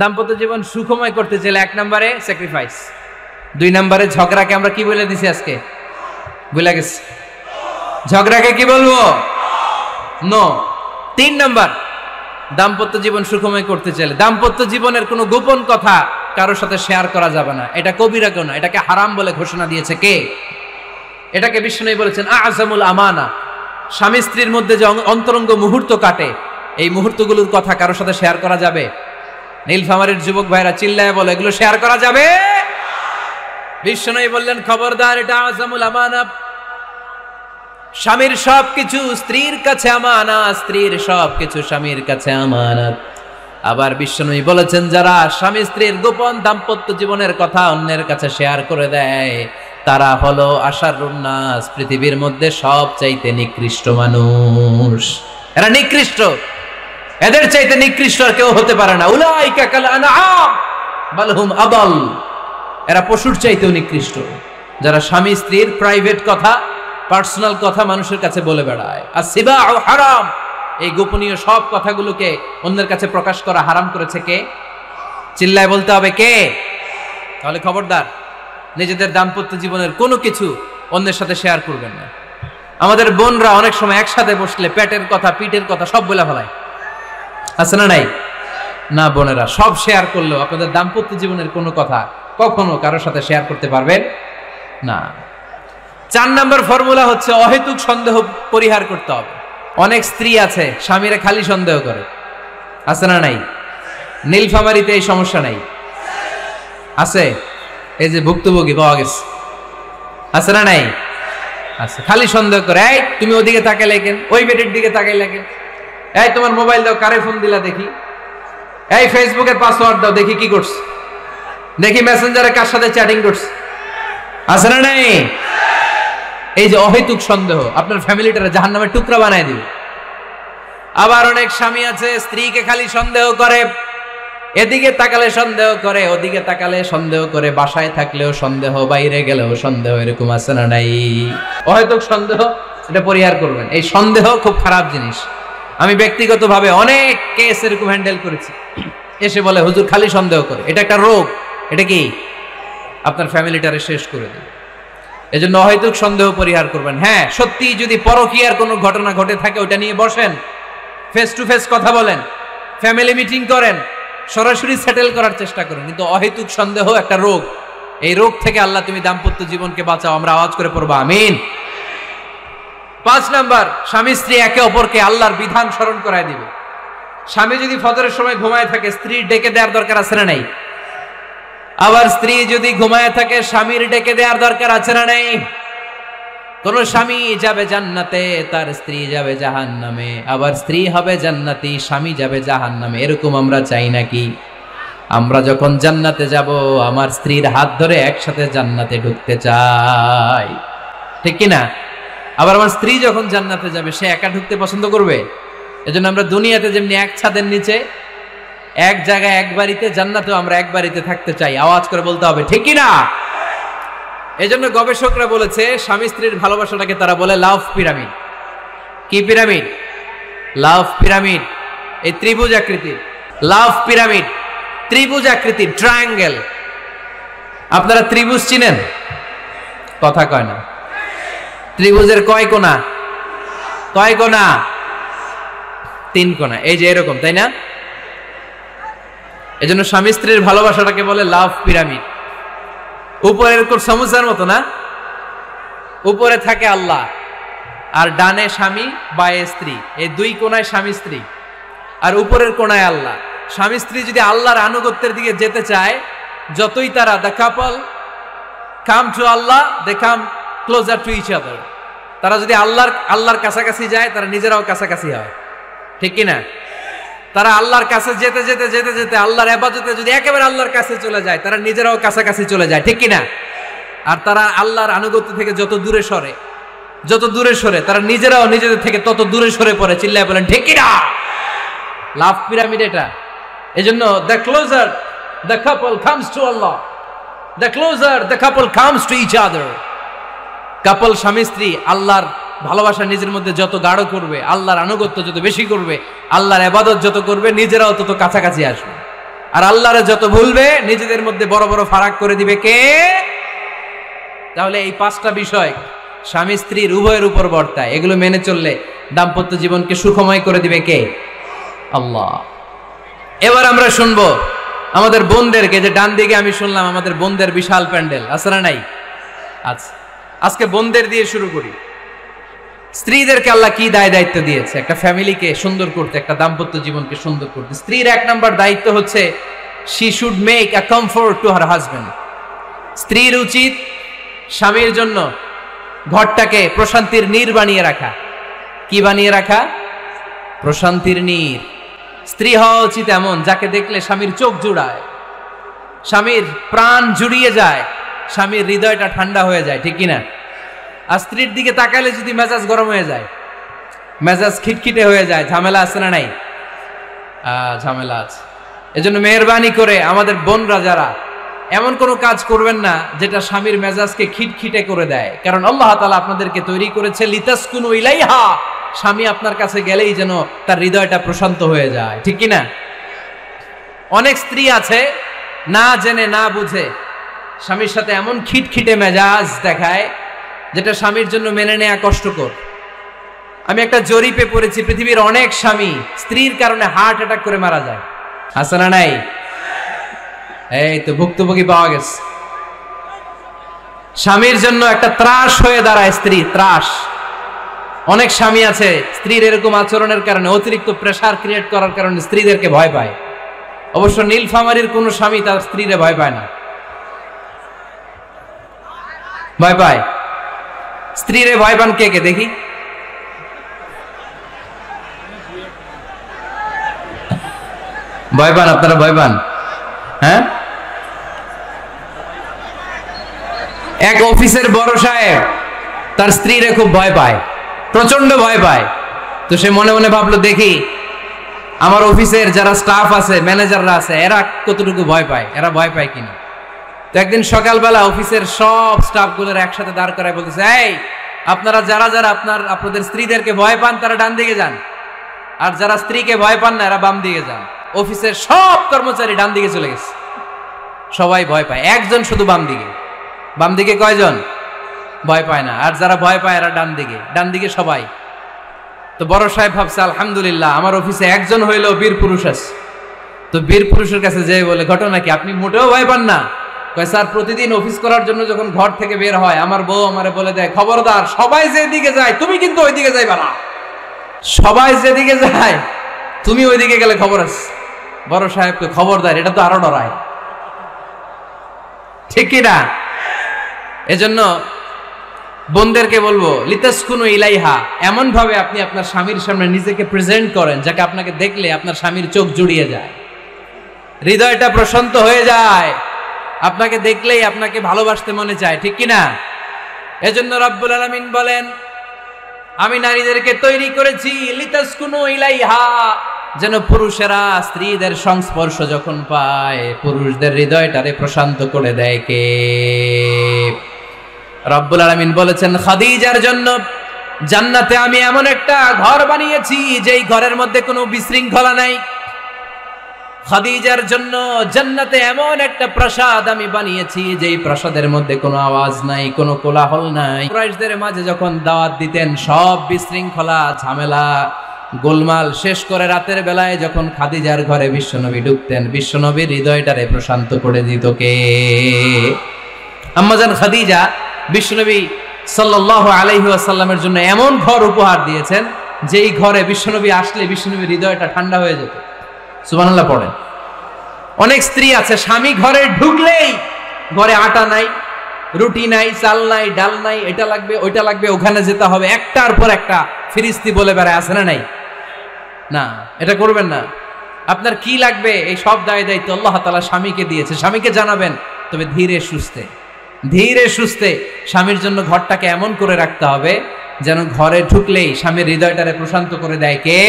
দাম্পত্য জীবন সুখময় করতে চাইলে 1 নম্বরে স্যাক্রিফাইস, 2 নম্বরে ঝগড়াকে আমরা কি বলে দিছি আজকে, ভুলে গেছি, ঝগড়াকে কি বলবো, নো। 3 নম্বর, দাম্পত্য জীবন সুখময় করতে চাইলে দাম্পত্য জীবনের কোনো গোপন কথা কারোর সাথে শেয়ার করা যাবে না। এটা কবিরা গুনাহ, এটাকে হারাম বলে ঘোষণা দিয়েছে কে? এটাকে বিষ্ণু বলেছেন আযমুল আমানা। স্বামী স্ত্রীর মধ্যে যে অন্তরঙ্গ মুহূর্ত কাটে, এই মুহূর্তগুলোর কথা কারোর সাথে শেয়ার করা যাবে? নীলফামারীর যুবক ভাইরা চিল্লায় বলে, এগুলো শেয়ার করা যাবে? বিষ্ণু বললেন খবরদার, এটা আযমুল আমানা। স্বামীর সবকিছু স্ত্রীর কাছে আমানত, স্ত্রীর সবকিছু স্বামীর কাছে আমানত। আবার বিষ্ণু বলেছেন, যারা স্বামী স্ত্রীর গোপন দাম্পত্য জীবনের কথা অন্যের কাছে শেয়ার করে দেয়, তারা হলো আশারুন নাস, পৃথিবীর মধ্যে সবচাইতে নিকৃষ্ট মানুষ। এরা নিকৃষ্ট, এদের চাইতে নিকৃষ্ট আর কেউ হতে পারে না। উলাইকা কাল আনআম বাল হুম আদাল। এরা পশুর চাইতেও নিকৃষ্ট, যারা স্বামী স্ত্রীর প্রাইভেট কথা, পার্সোনাল কথা মানুষের কাছে বলে বেড়ায়। আর সিবাউ হারাম, এই গোপনীয় সব কথাগুলোকে অন্যের কাছে প্রকাশ করা হারাম করেছে কে? চিল্লায় বলতে হবে কে? তাহলে খবরদার, নিজেদের দাম্পত্য জীবনের কোনো কিছু অন্যের সাথে শেয়ার করবেন না। আমাদের বোনরা অনেক সময় একসাথে বসলে পেটের কথা, পিঠের কথা সব বলে ফেলায়, আছে না নাই? না বোনেরা, সব শেয়ার করলেও আপনাদের দাম্পত্য জীবনের কোনো কথা কখনো কারোর সাথে শেয়ার করতে পারবেন না। 4 নম্বর ফর্মুলা হচ্ছে অহেতুক সন্দেহ পরিহার করতে হবে। অনেক স্ত্রী আছে স্বামীরা খালি সন্দেহ করে, আছে না নাই? নীলফামারীতে এই সমস্যা নাই, আছে? এই যে ভুক্তভোগী পাওয়া গেছে, আছে না নাই? আছে, খালি সন্দেহ করে। এই তুমি ওদিকে তাকাইলে কেন, ওই বেডের দিকে তাকাইলে কেন, এই তোমার মোবাইল দাও, কারে ফোন দিলা দেখি, এই ফেসবুকের পাসওয়ার্ড দাও দেখি কি করছে, দেখি মেসেঞ্জারে কার সাথে চ্যাটিং করছে, আছে না নাই? এই যে অহেতুক সন্দেহ আপনার ফ্যামিলিটারে জাহান্নামের টুকরা বানায় দিবে। আবার অনেক স্বামী আছে স্ত্রীকে খালি সন্দেহ করে, এদিকে তাকালে সন্দেহ করে, ওদিকে তাকালে সন্দেহ করে, বাসায় থাকলেও সন্দেহ, বাইরে গেলেও সন্দেহ, এরকম আছে না নাই? অহেতুক সন্দেহ, এটা পরিহার করবেন। এই সন্দেহ খুব খারাপ জিনিস। আমি ব্যক্তিগতভাবে অনেক কেস এরকম হ্যান্ডেল করেছি। এসে বলে হুজুর খালি সন্দেহ করে, এটা একটা রোগ। এটা কি? আপনার ফ্যামিলিটারে শেষ করে দেবে। এজন্য অহেতুক সন্দেহ পরিহার করবেন। হ্যাঁ, সত্যি যদি পরকীয়ার কোনো ঘটনা ঘটে থাকে ওটা নিয়ে বসেন, ফেস টু ফেস কথা বলেন, ফ্যামিলি মিটিং করেন, সরাসরি সেটেল করার চেষ্টা করেন। কিন্তু অহেতুক সন্দেহ একটা রোগ। এই রোগ থেকে আল্লাহ তুমি দাম্পত্য জীবনকে বাঁচাও, আমরা আওয়াজ করে পড়বো আমিন। 5 নাম্বার, স্বামী স্ত্রী একে অপরকে আল্লাহর বিধান স্মরণ করায় দিবে। স্বামী যদি ফজরের সময় ঘুমায় থাকে, স্ত্রী ডেকে দেওয়ার দরকার আছে না নাই? আবার স্ত্রী যদি ঘুমায় থাকে, স্বামীর ডেকে দেওয়ার দরকার আছে না নাই? কোন স্বামী যাবে জান্নাতে, তার স্ত্রী যাবে জাহান্নামে, আবার স্ত্রী হবে জান্নাতি, স্বামী যাবে জাহান্নামে। এরকম আমরা চাই নাকি? আমরা যখন জান্নাতে যাব, আমার স্ত্রীর হাত ধরে একসাথে জান্নাতে ঢুকতে চাই, ঠিক কি না? আবার আমার স্ত্রী যখন জান্নাতে যাবে, সে একা ঢুকতে পছন্দ করবে? এজন্য আমরা দুনিয়াতে যেমনি এক ছাদের নিচে, এক জায়গায়, এক বাড়িতে, জান্নাতেও আমরা এক বাড়িতে থাকতে চাই। আওয়াজ করে বলতে হবে ঠিক কি না? এজন্য গবেষকরা বলেছে, স্বামী স্ত্রীর ভালোবাসাটাকে তারা বলে লাভ পিরামিড। কি পিরামিড? লাভ পিরামিড। এই ত্রিভুজ আকৃতির লাভ পিরামিড, ত্রিভুজ আকৃতির, ট্রায়াঙ্গেল। আপনারা ত্রিভুজ চিনেন? কথা কয় না। ত্রিভুজের কয় কোণা? কয় কোণা? 3 কোণা। এই যে এরকম, তাই না? এজন্য স্বামী স্ত্রীর ভালোবাসাটাকে বলে লাভ পিরামিড। উপরের সমুচার মতো না, উপরে থাকে আল্লাহ, আর ডানে স্বামী, বায়ে স্ত্রী। এই 2 কোণায় স্বামী স্ত্রী, আর উপরের কোণায় আল্লাহ। স্বামী স্ত্রী যদি আল্লাহর আনুগত্যের দিকে যেতে চায়, যতই তারা the couple come to Allah, they come closer to each other. তারা যদি আল্লাহর কাছাকাছি যায়, তারা নিজেরাও কাছাকাছি হয়, ঠিক কিনা? তারা আল্লাহর কাছে যেতে যেতে যেতে যেতে আল্লাহর ইবাদতে যদি একেবারে আল্লাহর কাছে চলে যায়, তারা নিজেরাও কাছাকাছি চলে যায়, ঠিক কিনা? আর তারা আল্লাহর আনুগত্য থেকে যত দূরে সরে, যত দূরে সরে, তারা নিজেরাও নিজেদের থেকে তত দূরে সরে পড়ে। চিল্লায় বলেন ঠিক কিনা? লাভ পিরামিড এটা। এজন্য the closer the couple comes to Allah, the closer the couple comes to each other. Couple স্বামী স্ত্রী আল্লাহর ভালোবাসা নিজের মধ্যে যত গাঢ় করবে, আল্লাহর আনুগত্য যত বেশি করবে, আল্লাহর ইবাদত যত করবে, নিজেরাও তত কাছাকাছি আসবে। আর আল্লাহরে যত ভুলবে নিজেদের মধ্যে বড় বড় ফারাক করে দিবে কে? তাহলে এই 5টা বিষয় স্বামী স্ত্রীর উভয়ের উপর বর্তায়। এগুলো মেনে চললে দাম্পত্য জীবনকে সুখময় করে দিবে কে? আল্লাহ। এবার আমরা শুনবো আমাদের বোনদেরকে, যে ডান দিকে আমি শুনলাম আমাদের বোনদের বিশাল প্যান্ডেল আছে না নাই? আচ্ছা, আজকে বোনদের দিয়ে শুরু করি। স্ত্রীদেরকে আল্লাহ কি দায়িত্ব দিয়েছে একটা ফ্যামিলিকে সুন্দর করতে, একটা দাম্পত্য জীবনকে সুন্দর করতে? স্ত্রীর 1 নম্বর দায়িত্ব হচ্ছে she should make a comfort to her husband. স্ত্রীর উচিত স্বামীর জন্য ঘরটাকে প্রশান্তির নীর বানিয়ে রাখা। কি বানিয়ে রাখা? প্রশান্তির নীর। স্ত্রী হওয়া উচিত এমন যাকে দেখলে স্বামীর চোখ জুড়ায়, স্বামীর প্রাণ জুড়িয়ে যায়, স্বামীর হৃদয়টা ঠান্ডা হয়ে যায়, ঠিক কিনা? আর স্ত্রীর দিকে তাকালে যদি মেজাজ গরম হয়ে যায়, মেজাজ খিটখিটে হয়ে যায়, ঝামেলা আছে না নাই? ঝামেলা আছে। এজন্য মেহেরবানি করে আমাদের বোনরা যারা এমন কোনো কাজ করবেন না যেটা স্বামীর মেজাজকে খিটখিটে করে দেয়, কারণ আল্লাহ তাআলা আপনাদেরকে তৈরি করেছে লিতাসকুনু ইলাইহা, স্বামী আপনার কাছে গেলেই যেন তার হৃদয়টা প্রশান্ত হয়ে যায়, ঠিক কিনা? অনেক স্ত্রী আছে না জেনে না বুঝে স্বামীর সাথে এমন খিটখিটে মেজাজ দেখায় যেটা স্বামীর জন্য মেনে নেওয়া কষ্টকর। আমি একটা জরিপে পড়েছি, পৃথিবীর অনেক স্বামী স্ত্রীর কারণে হার্ট অ্যাটাক করে মারা যায়। আছে না নাই? এই তো ভুক্তভোগী পাওয়া গেছে। স্বামীর জন্য একটা ত্রাস হয়ে দাঁড়ায় স্ত্রী, ত্রাস। অনেক স্বামী আছে স্ত্রীর এরকম আচরণের কারণে, অতিরিক্ত প্রেসার ক্রিয়েট করার কারণে স্ত্রীদেরকে ভয় পায়। অবশ্য নীলফামারীর কোন স্বামী তার স্ত্রীরে ভয় পায় না। ভয় পায়? স্ত্রীরে ভয় পান কে কে দেখি? ভয় পান আপনারা? ভয় পান? হ্যাঁ, এক অফিসের বড় সাহেব তার স্ত্রীরে খুব ভয় পায়, প্রচন্ড ভয় পায়। তো সে মনে মনে ভাবলো, দেখি আমার অফিসের যারা স্টাফ আছে, ম্যানেজাররা আছে, এরা কতটুকু ভয় পায়, এরা ভয় পায় কিনা। তো একদিন সকালবেলা অফিসের সব স্টাফগুলোর একসাথে দাঁড় করায় বলতেছে, এই আপনারা যারা যারা আপনাদের স্ত্রীদেরকে ভয় পান তারা ডান দিকে যান, আর যারা স্ত্রীকে ভয় পান না এরা বাম দিকে যান। অফিসের সব কর্মচারী ডান দিকে চলে গেছে, সবাই ভয় পায়, একজন শুধু বাম দিকে। বাম দিকে কয়জন? ভয় পায় না। আর যারা ভয় পায় এরা ডান দিকে, ডান দিকে সবাই। তো বড় সাহেব ভাবছে, আলহামদুলিল্লাহ আমার অফিসে একজন হইলেও বীর পুরুষ আছে। তো বীর পুরুষের কাছে যেয়ে বলে, ঘটনা কি, আপনি মোটেও ভয় পান না? কয়, স্যার প্রতিদিন অফিস করার জন্য যখন ঘর থেকে বের হয় আমার বউ আমারে বলে দেয়, খবরদার সবাই যেদিকে যায় তুমি কিন্তু ওইদিকে যাইবা না, সবাই যেদিকে যায় তুমি ওইদিকে গেলে খবর আছে। বড় সাহেবকে খবরদার, এটা তো আরো ডরায়, ঠিক কিনা? এজন্য বোনদেরকে বলবো, লিতাসকুনু ইলাইহা, এমন ভাবে আপনি আপনার স্বামীর সামনে নিজেকে প্রেজেন্ট করেন যাকে আপনাকে দেখলে আপনার স্বামীর চোখ জুড়িয়ে যায়, হৃদয়টা প্রশান্ত হয়ে যায়, আপনাকে দেখলেই আপনাকে ভালোবাসতে মনে চায়, ঠিক কিনা? এজন্য রব্বুল আলামিন বলেন, আমি নারীদেরকে তৈরি করেছি লিতাসকুনু ইলাইহা, যেন পুরুষেরা স্ত্রীদের সংস্পর্শ যখন পায় পুরুষদের হৃদয়টারে প্রশান্ত করে দেয় কে? রব্বুল আলামিন বলেছেন, খাদিজার জন্য জান্নাতে আমি এমন একটা ঘর বানিয়েছি যেই ঘরের মধ্যে কোনো বিশৃঙ্খলা নাই। খাদিজার জন্য জান্নাতে এমন একটা প্রাসাদ আমি বানিয়েছি যেই প্রাসাদের মধ্যে কোনো আওয়াজ নাই, কোনো কোলাহল নাই। কুরাইশদের মাঝে যখন দাওয়াত দিতেন সব বিশৃঙ্খলা, ঝামেলা, গোলমাল শেষ করে রাতের বেলায় যখন খাদিজার ঘরে বিশ্বনবী ঢুকতেন, বিশ্বনবীর হৃদয়টারে প্রশান্ত করে দিত কে? আম্মাজান খাদিজা বিশ্বনবী সাল্লাল্লাহু আলাইহি ওয়াসাল্লামের জন্য এমন ঘর উপহার দিয়েছেন যেই ঘরে বিশ্বনবী আসলে বিশ্বনবীর হৃদয়টা ঠান্ডা হয়ে যেত। সুবহানাল্লাহ পড়েন। অনেক স্ত্রী আছে স্বামী ঘরে ঢুকলেই ঘরে আটা নাই, রুটি নাই, চাল নাই, ডাল নাই, এটা লাগবে ওইটা লাগবে, ওখানে যেতে হবে, একটার পর একটা ফিরিস্তি বলে বেড়ায়, আছে না নাই? না, এটা করবেন না। আপনার কি লাগবে এই সব দায়িত্ব আল্লাহ তাআলা স্বামীকে দিয়েছে, স্বামীকে জানাবেন, তবে ধীরে সুস্থে, ধীরে সুস্থে স্বামীর জন্য ঘরটাকে এমন করে রাখতে হবে যেন ঘরে ঢুকলেই স্বামীর হৃদয়টারে প্রশান্ত করে দেয় কে?